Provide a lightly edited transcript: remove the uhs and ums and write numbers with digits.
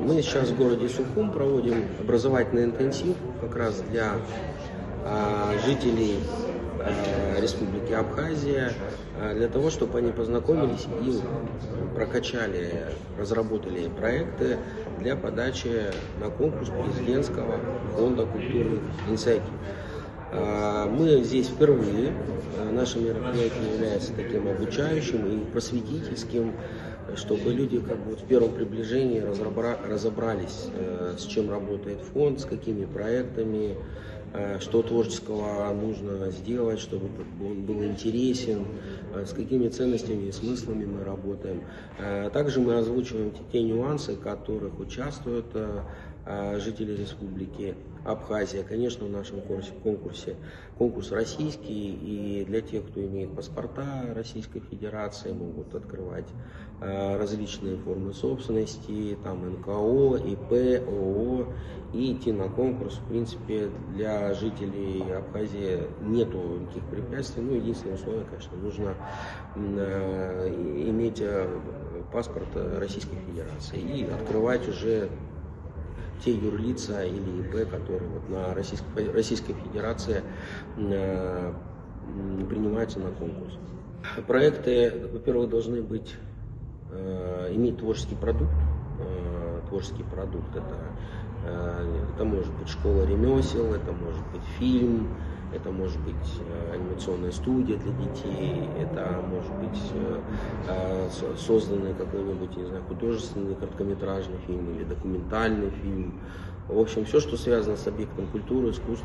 Мы сейчас в городе Сухум проводим образовательный интенсив как раз для жителей Республики Абхазия, для того, чтобы они познакомились и прокачали, разработали проекты для подачи на конкурс президентского фонда культурных инициатив. Мы здесь впервые, наше мероприятие является таким обучающим и просветительским, чтобы люди в первом приближении разобрались, с чем работает фонд, с какими проектами, что творческого нужно сделать, чтобы он был интересен, с какими ценностями и смыслами мы работаем. Также мы озвучиваем те нюансы, в которых участвуют жители Республики Абхазия. Конечно, в нашем конкурсе конкурс российский, и для тех, кто имеет паспорта Российской Федерации, могут открывать различные формы собственности, там НКО, ИП, ООО, и идти на конкурс. В принципе, для жителей Абхазии нету никаких препятствий. Единственное условие, конечно, нужно иметь паспорт Российской Федерации и открывать уже те юрлица или ИП, которые на Российской Федерации принимаются на конкурс. Проекты, во-первых, должны иметь творческий продукт. Творческий продукт это может быть школа ремесел, это может быть фильм, это может быть анимационная студия для детей, это может быть созданный какой-нибудь, художественный короткометражный фильм или документальный фильм. В общем, все, что связано с объектом культуры, искусства.